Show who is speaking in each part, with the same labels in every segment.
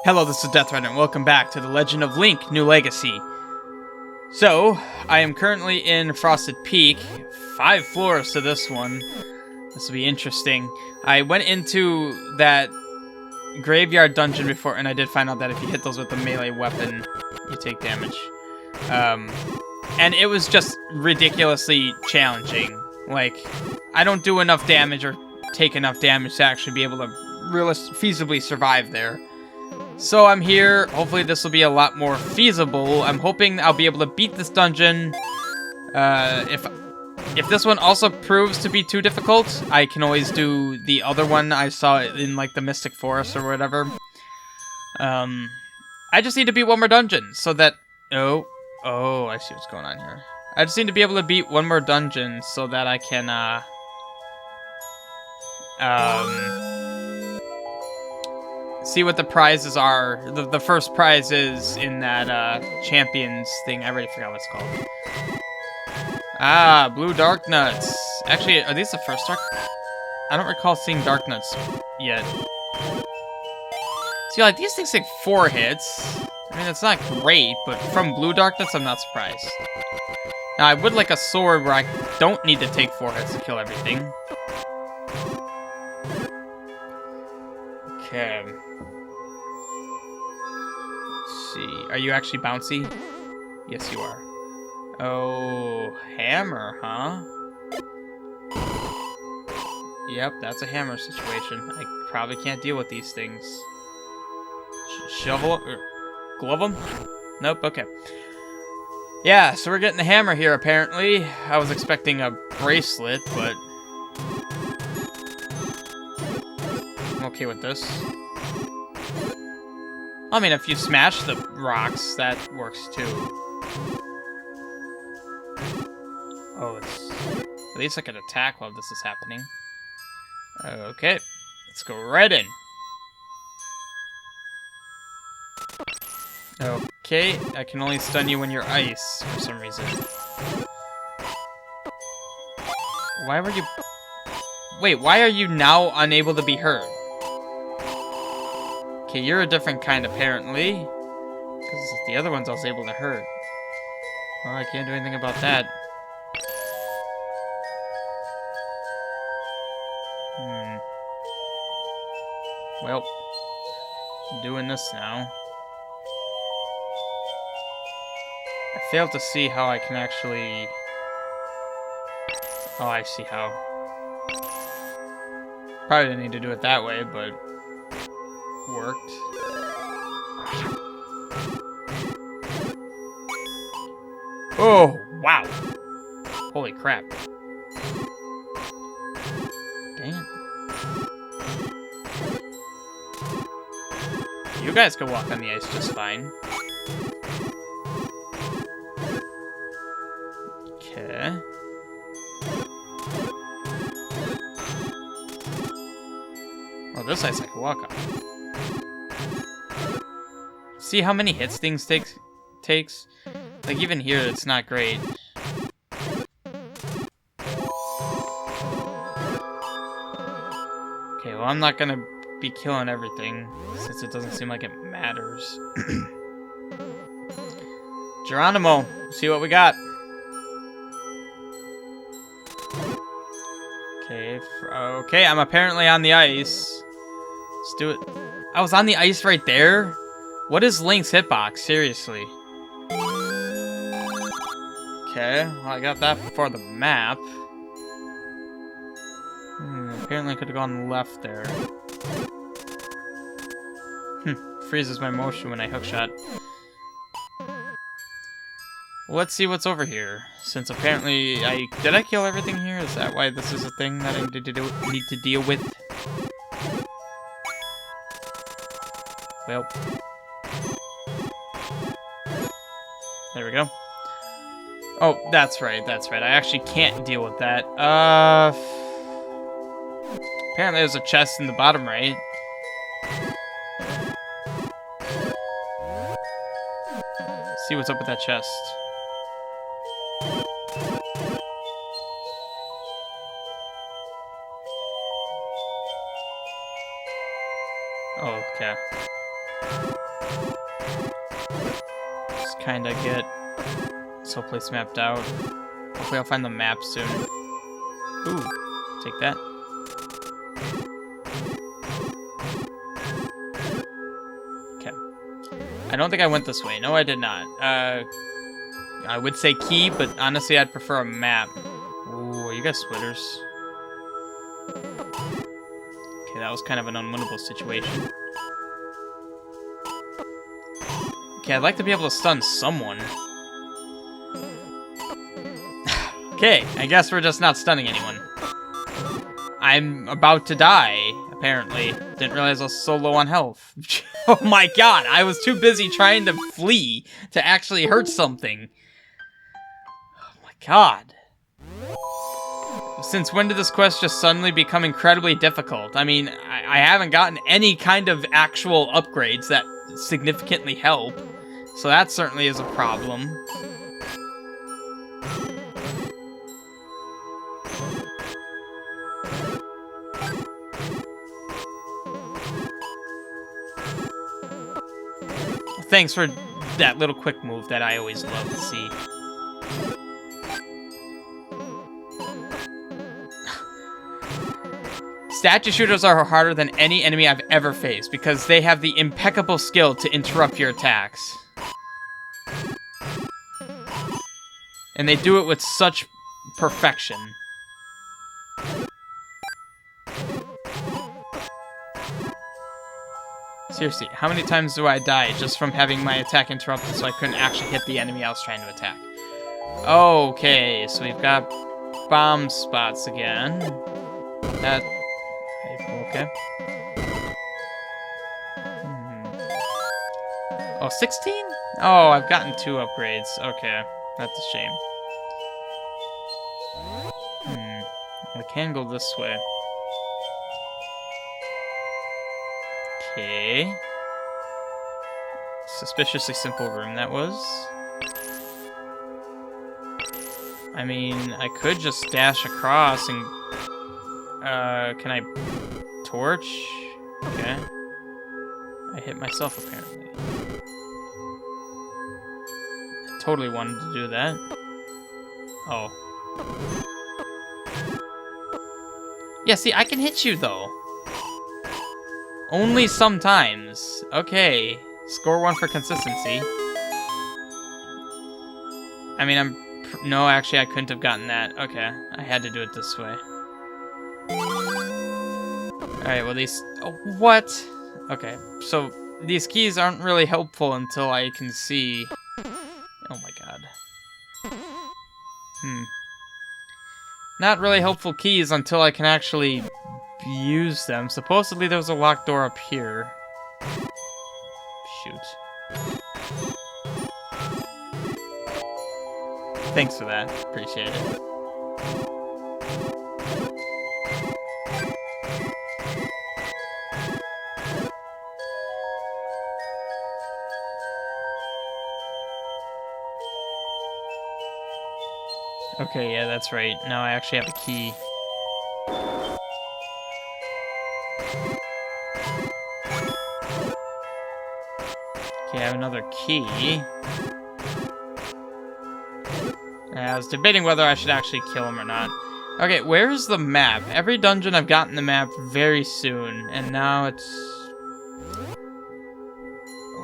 Speaker 1: Hello, this is Deathrider, and welcome back to The Legend of Link: New Legacy. So, I am currently in Frosted Peak. 5 floors to this one. This will be interesting. I went into that graveyard dungeon before, and I did find out that if you hit those with a melee weapon, you take damage. And it was just ridiculously challenging. Like, I don't do enough damage or take enough damage to actually be able to feasibly survive there. So I'm here. Hopefully this will be a lot more feasible. I'm hoping I'll be able to beat this dungeon. If this one also proves to be too difficult, I can always do the other one I saw in like the Mystic Forest or whatever. I just need to beat one more dungeon so that oh, I see what's going on here. I just need to be able to beat one more dungeon so that I can see what the prizes are. The first prize is in that champions thing. I already forgot what it's called. Ah, blue dark nuts. Actually, are these the first dark? I don't recall seeing dark nuts yet. See, like, these things take 4 hits. I mean, it's not great, but from blue dark nuts, I'm not surprised. Now, I would like a sword where I don't need to take 4 hits to kill everything. Okay. See, are you actually bouncy? Yes, you are. Oh, hammer, huh? Yep, that's a hammer situation. I probably can't deal with these things. Shovel or glove them? Nope, okay. Yeah, so we're getting the hammer here, apparently. I was expecting a bracelet, but I'm okay with this. I mean, if you smash the rocks, that works too. Oh, it's... At least I can attack while this is happening. Okay, let's go right in. Okay, I can only stun you when you're ice, for some reason. Why were you... Wait, why are you now unable to be hurt? Okay, you're a different kind, apparently. Because the other ones I was able to hurt. Well, I can't do anything about that. Well, I'm doing this now. I failed to see how I can actually... Oh, I see how. Probably didn't need to do it that way, but... worked. Oh, wow. Holy crap. Damn. You guys can walk on the ice just fine. Okay. Well, this ice I can walk on. See how many hits things takes? Like, even here, it's not great. Okay, well, I'm not gonna be killing everything, since it doesn't seem like it matters. Geronimo, see what we got. Okay, okay, I'm apparently on the ice. Let's do it. I was on the ice right there? What is Link's hitbox? Seriously. Okay, well, I got that before the map. Apparently I could have gone left there. Freezes my motion when I hookshot. Let's see what's over here. Since apparently did I kill everything here? Is that why this is a thing that I need to deal with? Well. There we go. Oh, that's right, that's right. I actually can't deal with that. Apparently there's a chest in the bottom right. Let's see what's up with that chest. Oh, okay. kind of get this whole place mapped out. Hopefully I'll find the map soon. Ooh, take that. Okay. I don't think I went this way. No, I did not. I would say key, but honestly I'd prefer a map. Ooh, you got splitters. Okay, that was kind of an unwinnable situation. Okay, I'd like to be able to stun someone. Okay, I guess we're just not stunning anyone. I'm about to die, apparently. Didn't realize I was so low on health. Oh my god, I was too busy trying to flee to actually hurt something. Oh my god. Since when did this quest just suddenly become incredibly difficult? I mean, I haven't gotten any kind of actual upgrades that significantly help, so that certainly is a problem. Thanks for that little quick move that I always love to see. Statue shooters are harder than any enemy I've ever faced because they have the impeccable skill to interrupt your attacks. And they do it with such perfection. Seriously, how many times do I die just from having my attack interrupted so I couldn't actually hit the enemy I was trying to attack? Okay, so we've got bomb spots again. That... Okay. Oh, 16? Oh, I've gotten 2 upgrades. Okay, that's a shame. We can go this way. Okay. Suspiciously simple room that was. I mean, I could just dash across and... can I... torch? Okay. I hit myself, apparently. I totally wanted to do that. Oh. Yeah, see, I can hit you, though. Only sometimes. Okay. Score 1 for consistency. I mean, no, actually, I couldn't have gotten that. Okay. I had to do it this way. Alright, well, these... Oh, what? Okay, so these keys aren't really helpful until I can see... Oh my god. Not really helpful keys until I can actually use them. Supposedly there was a locked door up here. Shoot. Thanks for that. Appreciate it. Okay, yeah, that's right. Now I actually have a key. Okay, I have another key. I was debating whether I should actually kill him or not. Okay, where's the map? Every dungeon I've gotten the map very soon, and now it's...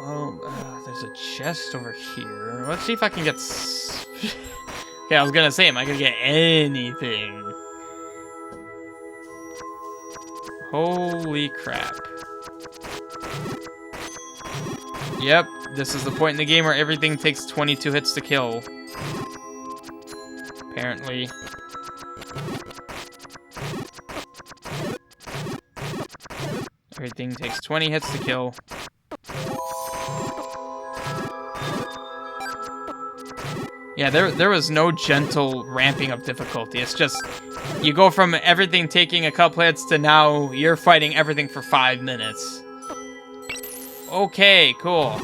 Speaker 1: Well, there's a chest over here. Let's see if I can get... Okay, I was gonna say, am I gonna get anything? Holy crap. Yep, this is the point in the game where everything takes 22 hits to kill. Apparently. Everything takes 20 hits to kill. Yeah, there was no gentle ramping of difficulty. It's just, you go from everything taking a couple hits to now you're fighting everything for 5 minutes. Okay, cool.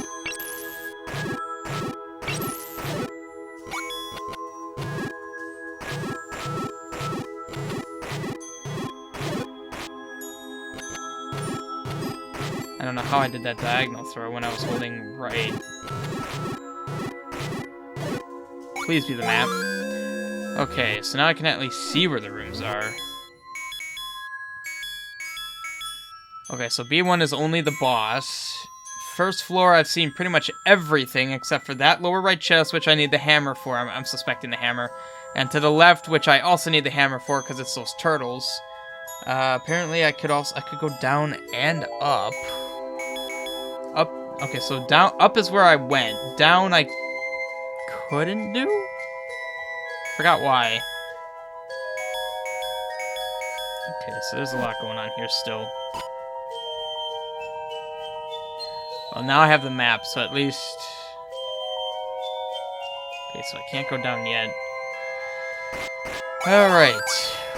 Speaker 1: I don't know how I did that diagonal throw when I was holding right. Please be the map. Okay, so now I can at least see where the rooms are. Okay, so B1 is only the boss. First floor, I've seen pretty much everything except for that lower right chest, which I need the hammer for. I'm suspecting the hammer. And to the left, which I also need the hammer for because it's those turtles. Apparently, I could go down and up. Up. Okay, so up is where I went. Down, I couldn't do. Forgot why. Okay, so there's a lot going on here still. Well, now I have the map, so at least... Okay, so I can't go down yet. Alright.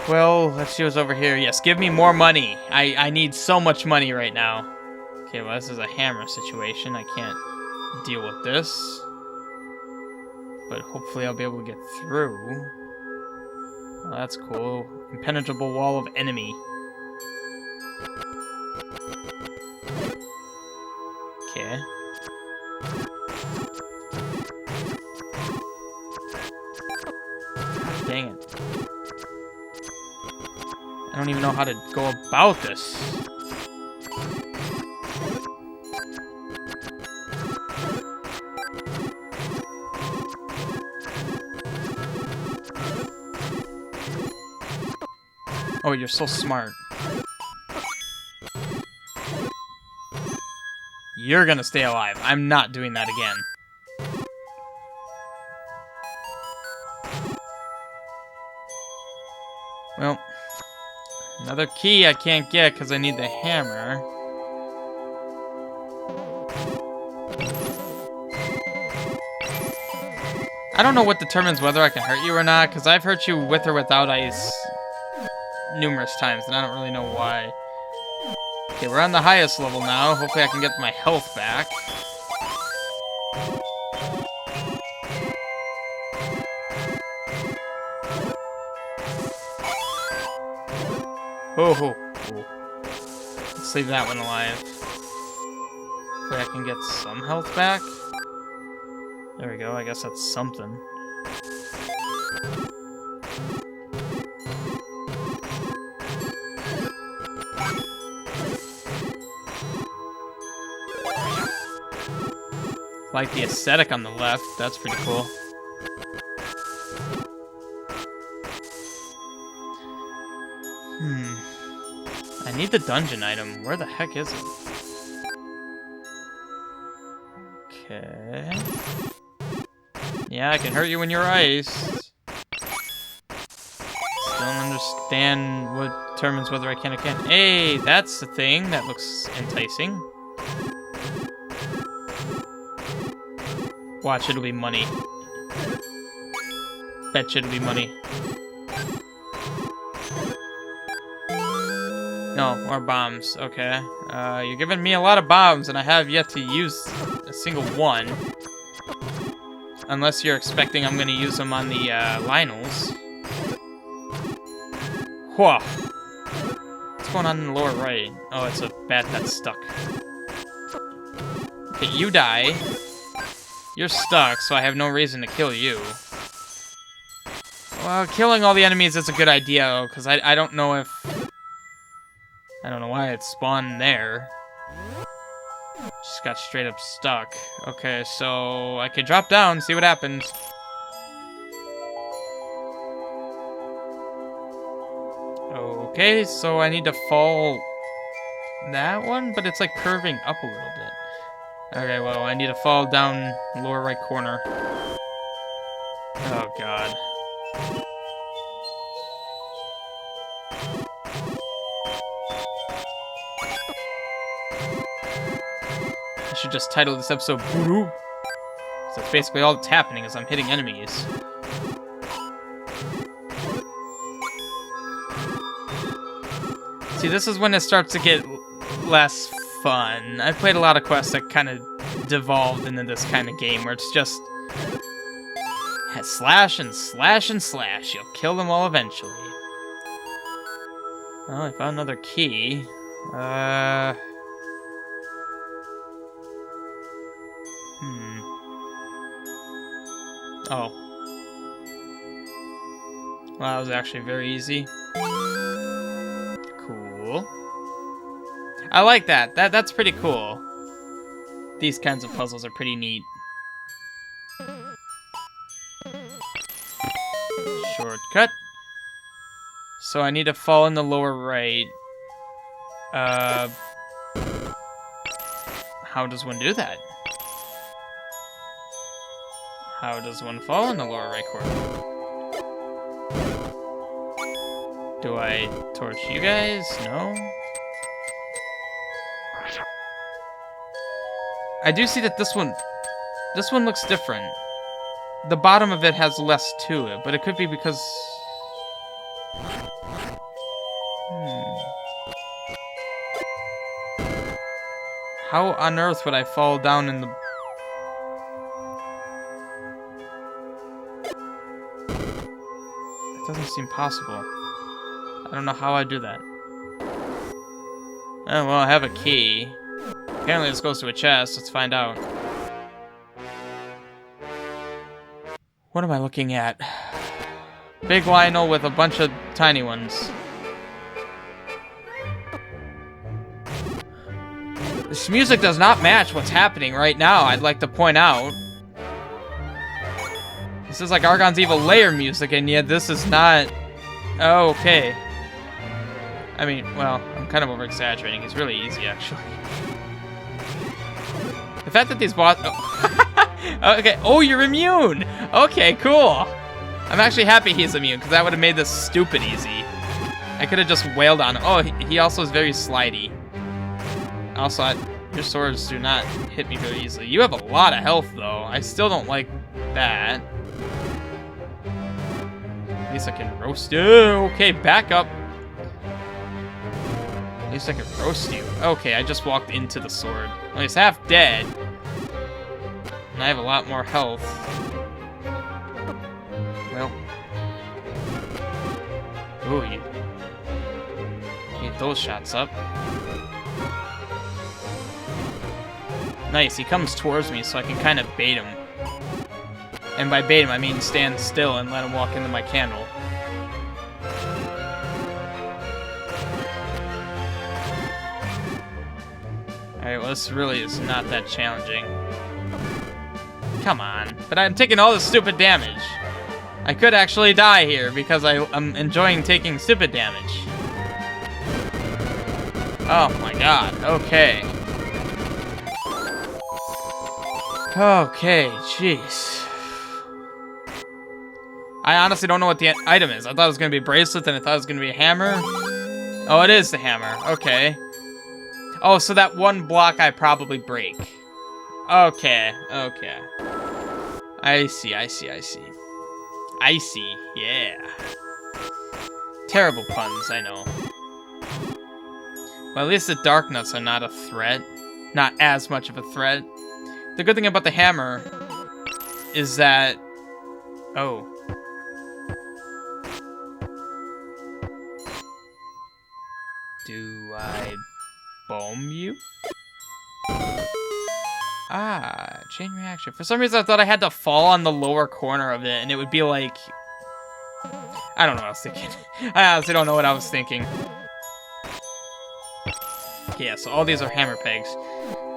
Speaker 1: Well, let's see what's over here. Yes, give me more money. I need so much money right now. Okay, well, this is a hammer situation. I can't deal with this. But hopefully I'll be able to get through. Well, that's cool. Impenetrable wall of enemy. Okay. Gosh, dang it. I don't even know how to go about this. Oh, you're so smart. You're gonna stay alive. I'm not doing that again. Well, another key I can't get because I need the hammer. I don't know what determines whether I can hurt you or not, because I've hurt you with or without ice numerous times, and I don't really know why. Okay, we're on the highest level now. Hopefully I can get my health back. Oh. Let's leave that one alive. Hopefully I can get some health back. There we go, I guess that's something. Like the aesthetic on the left, that's pretty cool. I need the dungeon item. Where the heck is it? Okay. Yeah, I can hurt you when you're ice. Still don't understand what determines whether I can or can't. Hey, that's the thing. That looks enticing. Watch, it'll be money. Bet you it'll be money. No, more bombs. Okay. You're giving me a lot of bombs, and I have yet to use a single one. Unless you're expecting I'm going to use them on the Lionels. Whoa. What's going on in the lower right? Oh, it's a bat that's stuck. Okay, you die. You're stuck, so I have no reason to kill you. Well, killing all the enemies is a good idea, though, because I don't know if... I don't know why it spawned there. Just got straight up stuck. Okay, so I could drop down, see what happens. Okay, so I need to fall that one, but it's like curving up a little bit. Okay, well, I need to fall down lower right corner. Oh, God. I should just title this episode Voodoo. So that's basically all that's happening is I'm hitting enemies. See, this is when it starts to get less fun. I've played a lot of quests that kind of devolved into this kind of game where it's just slash and slash and slash. You'll kill them all eventually. Well, I found another key. Oh. Well, that was actually very easy. Cool. I like that. That's pretty cool. These kinds of puzzles are pretty neat. Shortcut. So I need to fall in the lower right. How does one do that? How does one fall in the lower right corner? Do I torch you guys? No? I do see that this one looks different. The bottom of it has less to it, but it could be because... How on earth would I fall down in the... That doesn't seem possible. I don't know how I do that. Oh, well, I have a key. Apparently this goes to a chest. Let's find out. What am I looking at? Big Lionel with a bunch of tiny ones. This music does not match what's happening right now, I'd like to point out. This is like Argon's Evil Lair music, and yet this is not... Oh, okay. I mean, well, I'm kind of over-exaggerating. It's really easy, actually. The fact that these boss... Oh. Okay. Oh, you're immune! Okay, cool. I'm actually happy he's immune, because that would have made this stupid easy. I could have just wailed on him. Oh, he also is very slidey. Also, your swords do not hit me very easily. You have a lot of health, though. I still don't like that. At least I can roast you. Okay, back up. At least I can roast you. Okay, I just walked into the sword. Well, he's half dead. And I have a lot more health. Well. Ooh, you get those shots up. Nice, he comes towards me so I can kind of bait him. And by bait him, I mean stand still and let him walk into my candle. Alright, well this really is not that challenging. Come on. But I'm taking all this stupid damage. I could actually die here because I'm enjoying taking stupid damage. Oh my god, okay. Okay, jeez. I honestly don't know what the item is. I thought it was going to be a bracelet, and I thought it was going to be a hammer. Oh, it is the hammer. Okay. Oh, so that one block I probably break. Okay, okay. I see, I see, I see. I see, yeah. Terrible puns, I know. Well, at least the dark nuts are not a threat. Not as much of a threat. The good thing about the hammer is that... Oh. Do I bomb you? Ah, chain reaction. For some reason I thought I had to fall on the lower corner of it and it would be like... I don't know what I was thinking. I honestly don't know what I was thinking. Yeah, so all these are hammer pegs.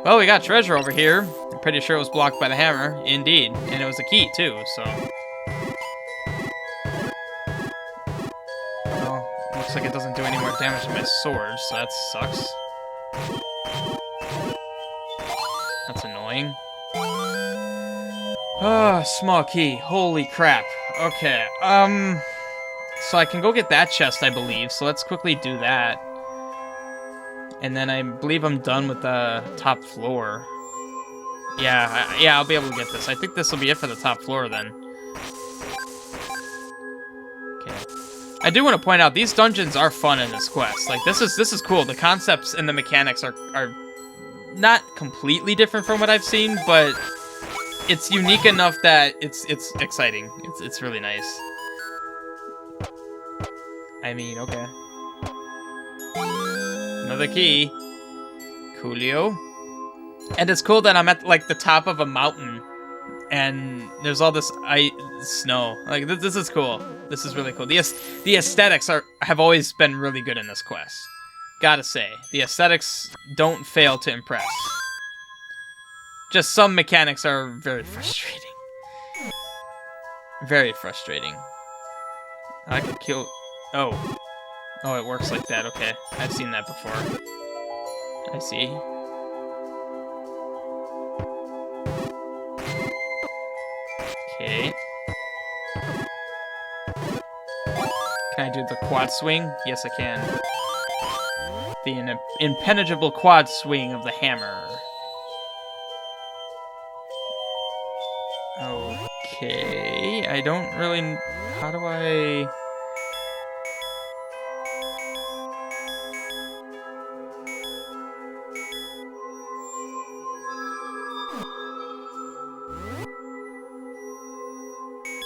Speaker 1: Well, we got treasure over here. I'm pretty sure it was blocked by the hammer. Indeed. And it was a key, too, so... Well, looks like it doesn't do any more damage to my sword, so that sucks. That's annoying. Oh, small key. Holy crap. Okay, so I can go get that chest, I believe, so let's quickly do that. And then I believe I'm done with the top floor. Yeah, yeah, I'll be able to get this. I think this will be it for the top floor then. Okay. I do want to point out these dungeons are fun in this quest. Like this is cool. The concepts and the mechanics are not completely different from what I've seen, but it's unique enough that it's exciting. It's really nice. I mean, okay. Another key. Coolio. And it's cool that I'm at, like, the top of a mountain. and there's all this snow. Like, this is cool. This is really cool. The aesthetics have always been really good in this quest. Gotta say, the aesthetics don't fail to impress. Just some mechanics are very frustrating. Very frustrating. I could kill... Oh. Oh, it works like that. Okay. I've seen that before. I see. Okay. Can I do the quad swing? Yes, I can. The impenetrable quad swing of the hammer. Okay. I don't really... How do I...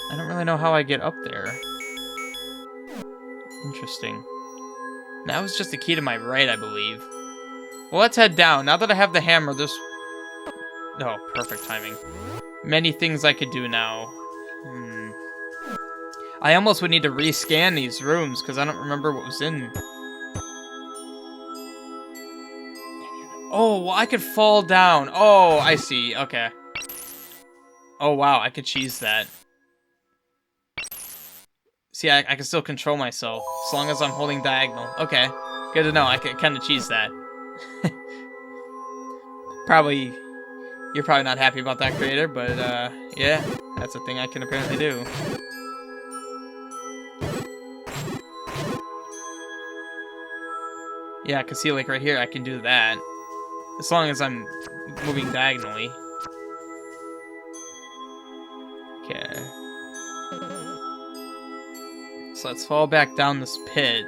Speaker 1: I don't really know how I get up there. Interesting. That was just the key to my right, I believe. Well, let's head down. Now that I have the hammer, there's... Oh, perfect timing. Many things I could do now. I almost would need to rescan these rooms, because I don't remember what was in... Oh, well, I could fall down. Oh, I see. Okay. Oh, wow, I could cheese that. See, I can still control myself, as long as I'm holding diagonal. Okay, good to know. I can kind of cheese that. You're probably not happy about that, creator, but, yeah, that's a thing I can apparently do. Yeah, I can see, like, right here, I can do that. As long as I'm moving diagonally. Okay. So let's fall back down this pit.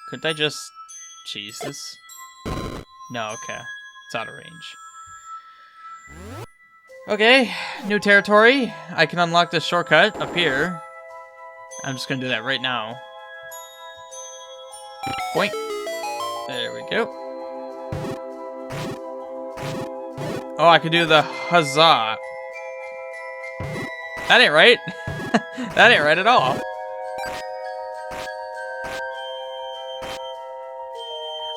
Speaker 1: Couldn't I just cheese this? No, okay. It's out of range. Okay, new territory. I can unlock this shortcut up here. I'm just gonna do that right now. Boink. There we go. Oh, I could do the huzzah. That ain't right. That ain't right at all.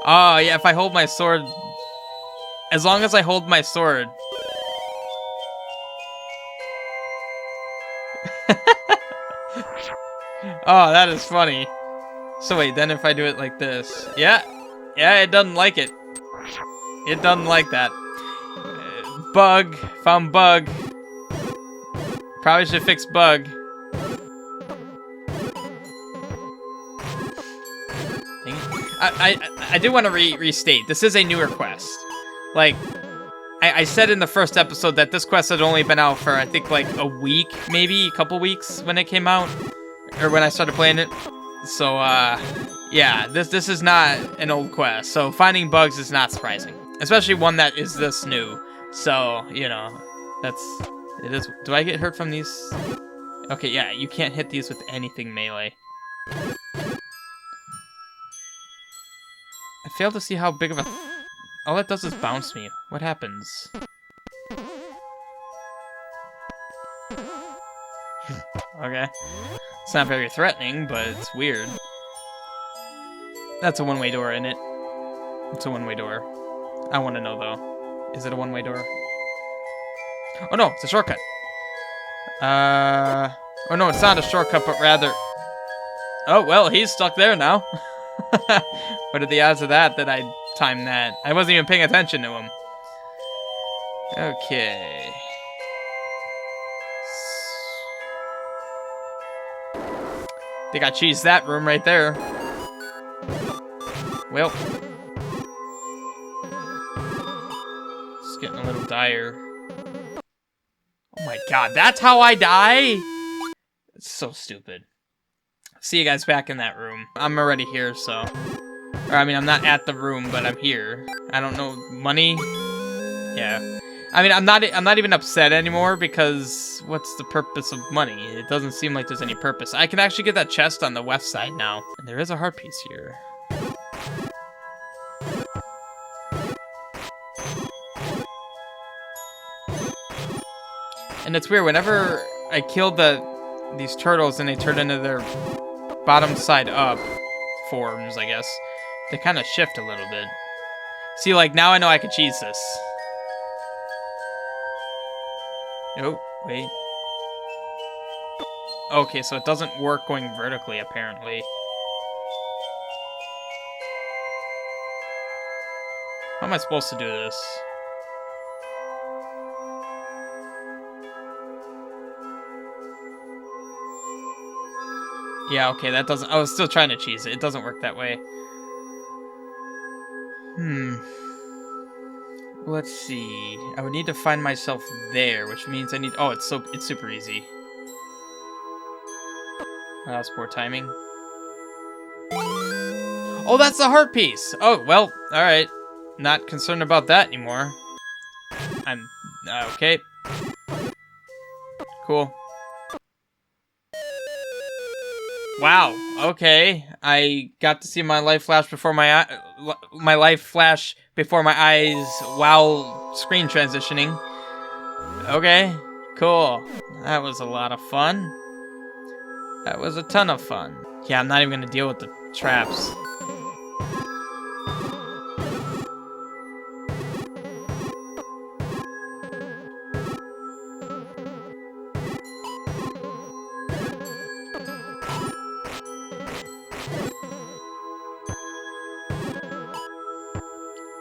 Speaker 1: Oh, yeah, if I hold my sword... As long as I hold my sword... Oh, that is funny. So wait, then if I do it like this... Yeah, it doesn't like it. It doesn't like that. Bug. Found bug. Probably should fix bug. I do want to restate. This is a newer quest. Like, I said in the first episode that this quest had only been out for, I think, like a week, maybe a couple weeks when it came out. Or when I started playing it. So, yeah, this is not an old quest. So finding bugs is not surprising. Especially one that is this new. So, you know, it is. Do I get hurt from these? Okay, yeah, you can't hit these with anything melee. I fail to see how big of a... All that does is bounce me. What happens? Okay. It's not very threatening, but it's weird. That's a one-way door, isn't it? It's a one-way door. I want to know, though. Is it a one-way door? Oh, no, it's a shortcut. Oh, no, it's not a shortcut, but rather... Oh, well, he's stuck there now. What are the odds of that I timed that? I wasn't even paying attention to him. Okay. I think I cheesed that room right there. Well. It's getting a little dire. Oh my god, that's how I die? It's so stupid. See you guys back in that room. I'm already here, so... Or, I mean, I'm not at the room, but I'm here. I don't know... Money? Yeah. I mean, I'm not even upset anymore because what's the purpose of money? It doesn't seem like there's any purpose. I can actually get that chest on the west side now. And there is a heart piece here. And it's weird, whenever I kill these turtles and they turn into their bottom side up forms, I guess, they kind of shift a little bit. See, like, now I know I can cheese this. Oh, wait. Okay, so it doesn't work going vertically, apparently. How am I supposed to do this? Yeah, okay, that doesn't... I was still trying to cheese it. It doesn't work that way. Let's see. I would need to find myself there, which means I need... Oh, it's super easy. That was poor timing. Oh, that's the heart piece! Oh, well, alright. Not concerned about that anymore. I'm... okay. Cool. Wow, okay. I got to see my life flash before my eyes while screen transitioning. Okay, cool. That was a lot of fun. That was a ton of fun. Yeah, I'm not even gonna deal with the traps.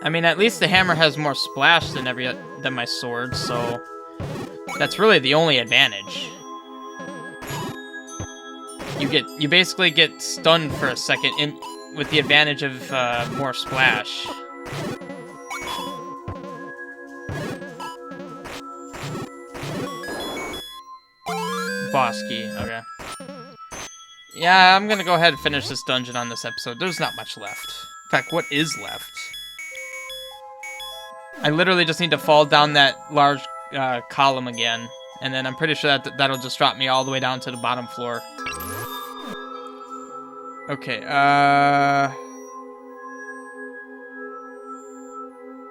Speaker 1: I mean, at least the hammer has more splash than my sword, so that's really the only advantage. You basically get stunned for a second with the advantage of more splash. Boss key, okay. Yeah, I'm gonna go ahead and finish this dungeon on this episode. There's not much left. In fact, what is left? I literally just need to fall down that large column again, and then I'm pretty sure that'll just drop me all the way down to the bottom floor. Okay,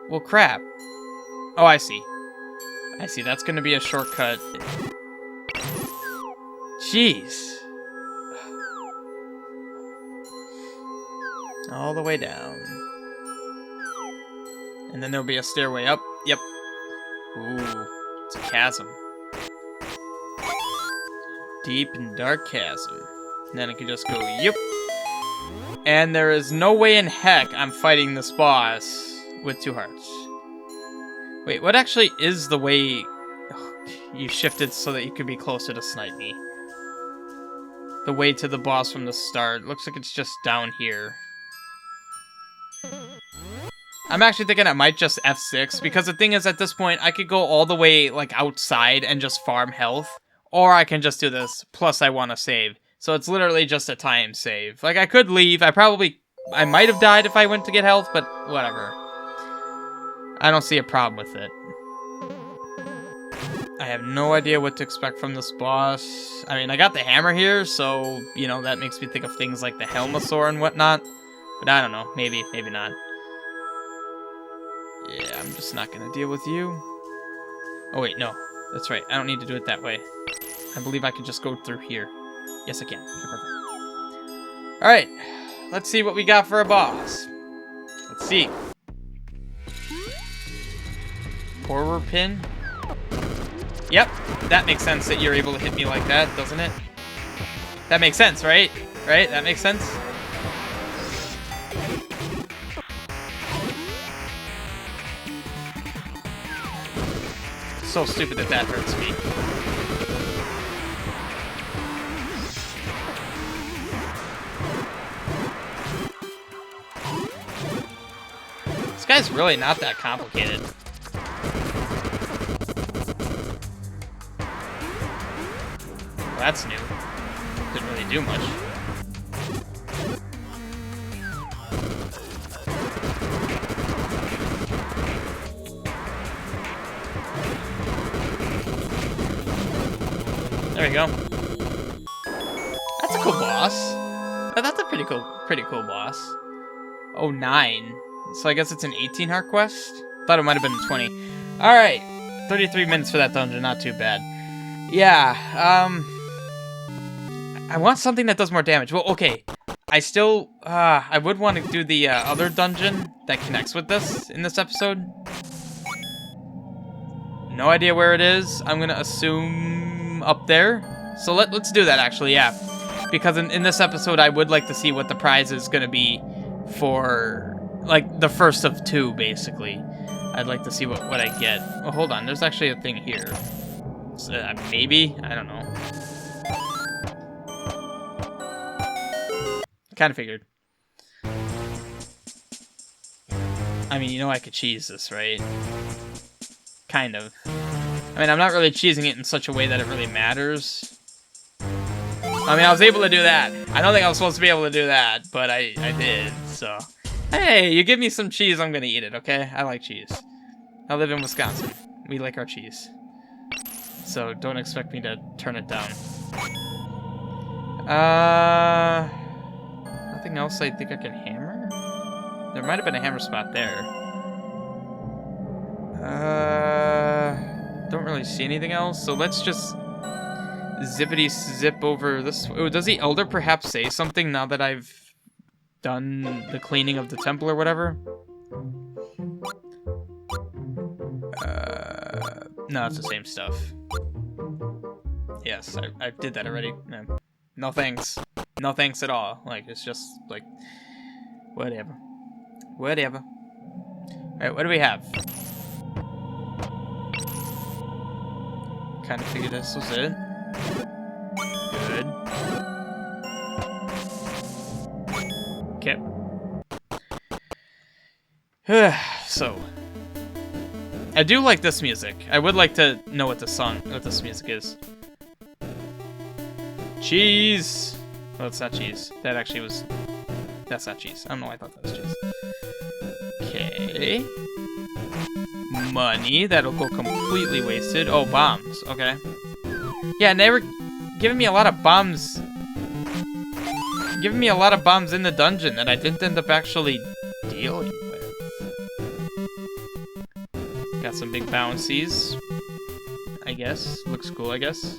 Speaker 1: well, crap. Oh, I see. I see, that's gonna be a shortcut. Jeez. All the way down. And then there'll be a stairway up. Yep. Ooh, it's a chasm. Deep and dark chasm. And then I can just go, yep. And there is no way in heck I'm fighting this boss with 2 hearts. Wait, what actually is the way you shifted so that you could be closer to snipe me? The way to the boss from the start. Looks like it's just down here. I'm actually thinking I might just F6, because the thing is, at this point, I could go all the way, like, outside and just farm health, or I can just do this, plus I want to save. So it's literally just a time save. Like, I could leave, I might have died if I went to get health, but whatever. I don't see a problem with it. I have no idea what to expect from this boss. I mean, I got the hammer here, so, you know, that makes me think of things like the Helmasaur and whatnot. But I don't know, maybe, maybe not. Yeah, I'm just not gonna deal with you. Oh wait, no. That's right, I don't need to do it that way. I believe I can just go through here. Yes, I can. Okay, perfect. Alright, let's see what we got for a boss. Let's see. Horror pin? Yep, that makes sense that you're able to hit me like that, doesn't it? That makes sense, right? Right? That makes sense? So stupid that hurts me. This guy's really not that complicated. Well, that's new. Didn't really do much. There you go. That's a cool boss. That's a pretty cool boss. Oh, 9. So I guess it's an 18 heart quest? Thought it might have been 20. Alright. 33 minutes for that dungeon, not too bad. Yeah, I want something that does more damage. Well, okay. I still, I would want to do the other dungeon that connects with this in this episode. No idea where it is. I'm gonna assume up there. So let's do that, actually, yeah. Because in this episode, I would like to see what the prize is gonna be for, like, the first of 2, basically. I'd like to see what I get. Oh, hold on. There's actually a thing here. Maybe? I don't know. Kind of figured. I mean, you know I could cheese this, right? Kind of. I mean, I'm not really cheesing it in such a way that it really matters. I mean, I was able to do that. I don't think I was supposed to be able to do that, but I did, so... Hey, you give me some cheese, I'm gonna eat it, okay? I like cheese. I live in Wisconsin. We like our cheese. So, don't expect me to turn it down. Nothing else I think I can hammer? There might have been a hammer spot there. Don't really see anything else, so let's just zippity zip over this. Oh, does the Elder perhaps say something now that I've done the cleaning of the temple or whatever? No, it's the same stuff. Yes, I did that already. No thanks. No thanks at all. Like, it's just, like, whatever. Whatever. Alright, what do we have? Kind of figured this was it. Good. Okay. So, I do like this music. I would like to know what this music is. Cheese! Oh, it's not cheese. That actually was... That's not cheese. I don't know why I thought that was cheese. Okay. Money. That'll go completely wasted. Oh, bombs. Okay. Yeah, and they were giving me a lot of bombs. Giving me a lot of bombs in the dungeon that I didn't end up actually dealing with. Got some big bouncies. I guess. Looks cool, I guess.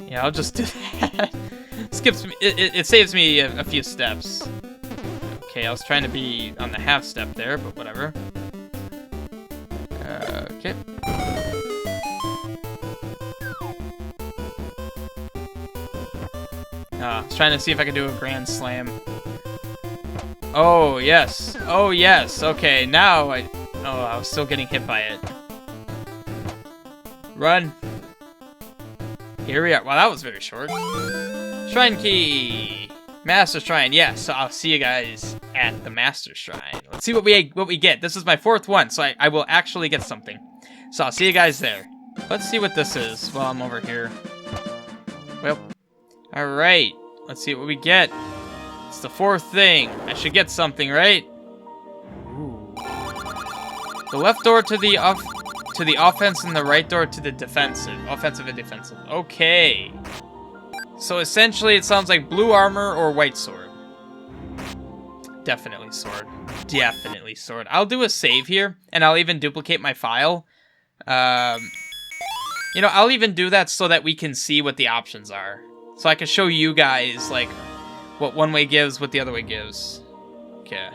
Speaker 1: Yeah, I'll just do that. Skips me. It saves me a few steps. Okay, I was trying to be on the half step there, but whatever. Okay. I was trying to see if I could do a grand slam. Oh, yes. Oh, yes. Okay, now I was still getting hit by it. Run. Here we are. Wow, that was very short. Shrine key. Master Shrine. Yes, so I'll see you guys at the Master Shrine. Let's see what we get. This is my 4th one, so I will actually get something. So I'll see you guys there. Let's see what this is while I'm over here. Well, alright. Let's see what we get. It's the 4th thing. I should get something, right? Ooh. The left door to the offense and the right door to the defensive. Offensive and defensive. Okay. So essentially it sounds like blue armor or white sword. Definitely sword. Definitely sword. I'll do a save here, and I'll even duplicate my file. You know, I'll even do that so that we can see what the options are. So I can show you guys, like, what one way gives, what the other way gives. Okay.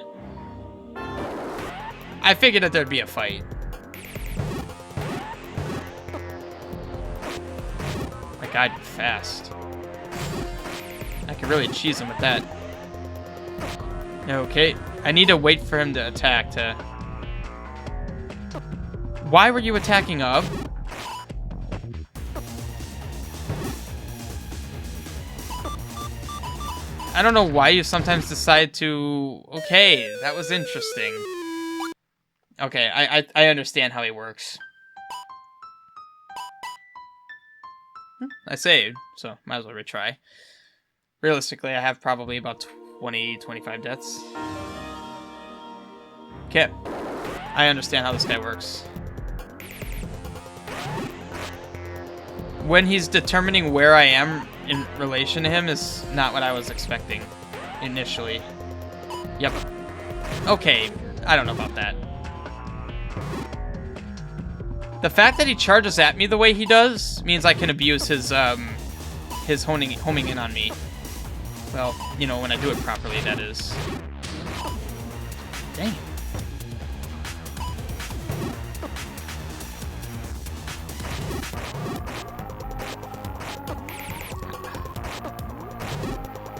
Speaker 1: I figured that there'd be a fight. That guy'd be fast. I could really cheese him with that. Okay. I need to wait for him to attack to... Why were you attacking up? I don't know why you sometimes decide to... Okay, that was interesting. Okay, I understand how he works. I saved, so might as well retry. Realistically, I have probably about 20, 25 deaths. Okay. I understand how this guy works. when he's determining where I am in relation to him is not what I was expecting initially. Yep. Okay, I don't know about that. The fact that he charges at me the way he does means I can abuse his homing in on me. Well, you know, when I do it properly, that is. Dang.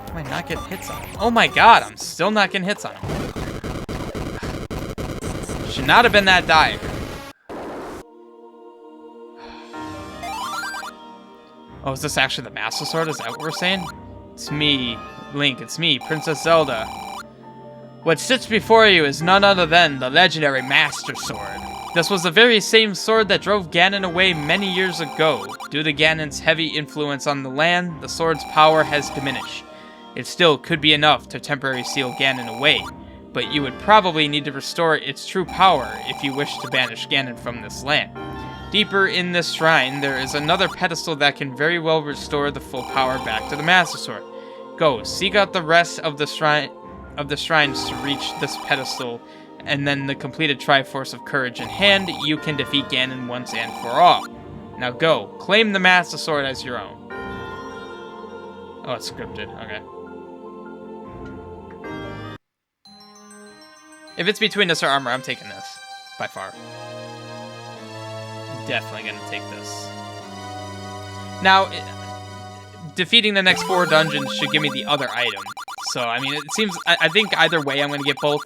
Speaker 1: Am I not getting hits on him? Oh my god, I'm still not getting hits on him. Should not have been that dire. Oh, is this actually the Master Sword? Is that what we're saying? It's me, Link. It's me, Princess Zelda. What sits before you is none other than the legendary Master Sword. This was the very same sword that drove Ganon away many years ago. Due to Ganon's heavy influence on the land, the sword's power has diminished. It still could be enough to temporarily seal Ganon away, but you would probably need to restore its true power if you wish to banish Ganon from this land. Deeper in this shrine, there is another pedestal that can very well restore the full power back to the Master Sword. Go, seek out the rest of the shrines to reach this pedestal, and then the completed Triforce of Courage in hand, you can defeat Ganon once and for all. Now go, claim the Master Sword as your own. Oh, it's scripted, okay. If it's between this or armor, I'm taking this, by far. Definitely gonna take this. Now, defeating the next 4 dungeons should give me the other item. So, I mean, it seems, I think either way I'm gonna get both.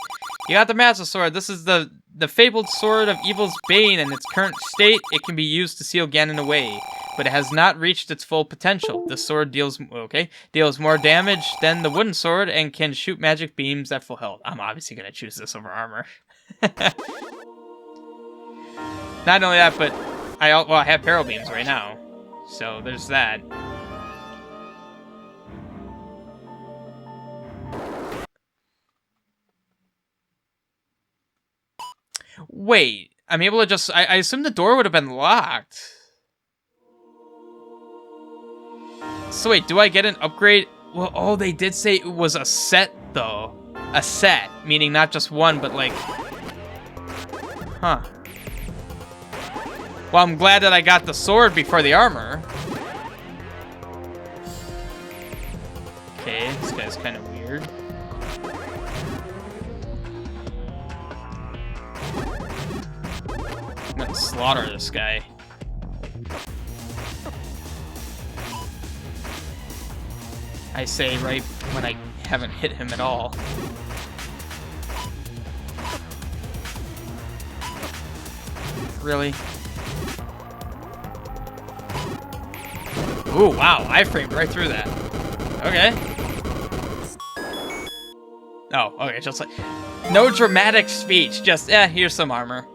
Speaker 1: You got the Master Sword. This is the fabled Sword of Evil's Bane. In its current state, it can be used to seal Ganon away, but it has not reached its full potential. The sword deals more damage than the wooden sword and can shoot magic beams at full health. I'm obviously gonna choose this over armor. Not only that, but I have Peril Beams right now. So there's that. Wait, I'm able to just... I assume the door would have been locked. So wait, do I get an upgrade? Well, oh, they did say it was a set, though. A set, meaning not just one, but like... Huh. Well, I'm glad that I got the sword before the armor. Okay, this guy's kind of weird. I'm gonna slaughter this guy. I say right when I haven't hit him at all. Really? Ooh, wow, I framed right through that. Okay. Oh, okay, just like... No dramatic speech, just, here's some armor.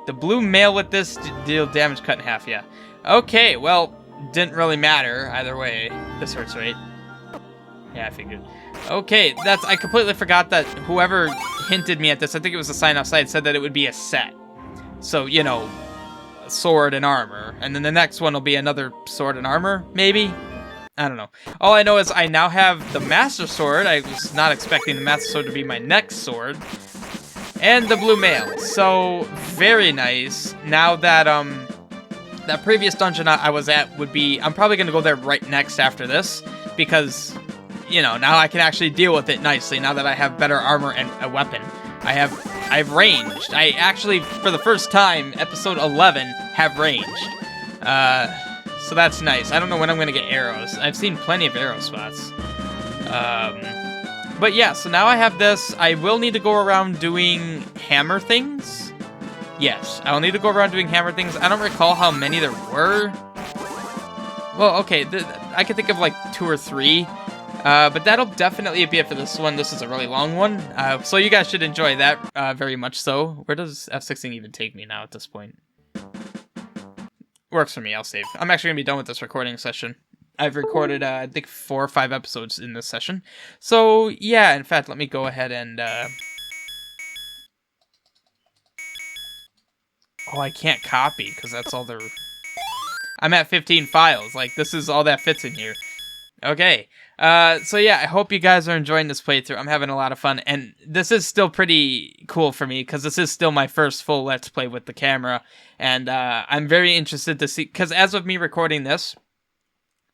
Speaker 1: The blue mail with this deal damage cut in half, yeah. Okay, well, didn't really matter either way. This hurts, right? Yeah, I figured. Okay, I completely forgot that whoever hinted me at this, I think it was a sign outside, said that it would be a set. So, you know, sword and armor. And then the next one will be another sword and armor, maybe? I don't know. All I know is I now have the Master Sword. I was not expecting the Master Sword to be my next sword. And the blue mail. So, very nice. Now that, that previous dungeon I was at would be... I'm probably going to go there right next after this. Because, you know, now I can actually deal with it nicely. Now that I have better armor and a weapon. I've ranged. I actually, for the first time, episode 11, have ranged. So that's nice. I don't know when I'm going to get arrows. I've seen plenty of arrow spots. But yeah, so now I have this. I will need to go around doing hammer things. Yes, I will need to go around doing hammer things. I don't recall how many there were. Well, okay, I can think of like 2 or 3. But that'll definitely be it for this one. This is a really long one. So you guys should enjoy that very much so. Where does F16 even take me now at this point? Works for me, I'll save. I'm actually going to be done with this recording session. I've recorded, I think, 4 or 5 episodes in this session. So, yeah, in fact, let me go ahead and... Oh, I can't copy, because that's all they're... I'm at 15 files. Like, this is all that fits in here. Okay. So yeah, I hope you guys are enjoying this playthrough. I'm having a lot of fun, and this is still pretty cool for me, because this is still my first full Let's Play with the camera, and I'm very interested to see, because as of me recording this,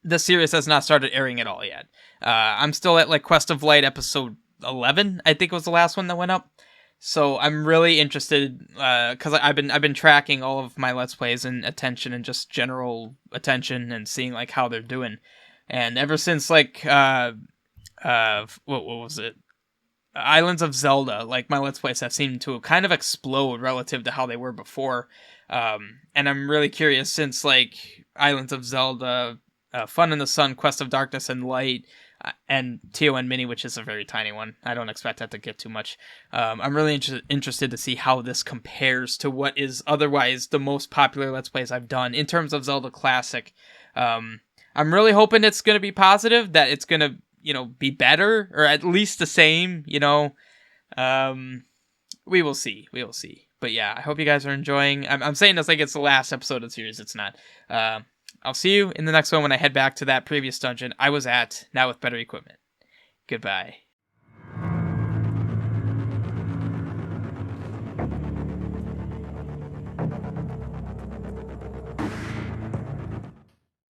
Speaker 1: the series has not started airing at all yet. I'm still at, like, Quest of Light episode 11, I think was the last one that went up. So I'm really interested, because I've been tracking all of my Let's Plays and attention and just general attention and seeing, like, how they're doing. And ever since, like, what was it? Islands of Zelda, like, my Let's Plays have seemed to kind of explode relative to how they were before. And I'm really curious, since, like, Islands of Zelda, Fun in the Sun, Quest of Darkness and Light, and TON Mini, which is a very tiny one. I don't expect that to get too much. I'm really interested to see how this compares to what is otherwise the most popular Let's Plays I've done in terms of Zelda Classic. I'm really hoping it's going to be positive, that it's going to, be better, or at least the same, we will see. But yeah, I hope you guys are enjoying. I'm saying this like it's the last episode of the series. It's not. I'll see you in the next one when I head back to that previous dungeon I was at, now with better equipment. Goodbye.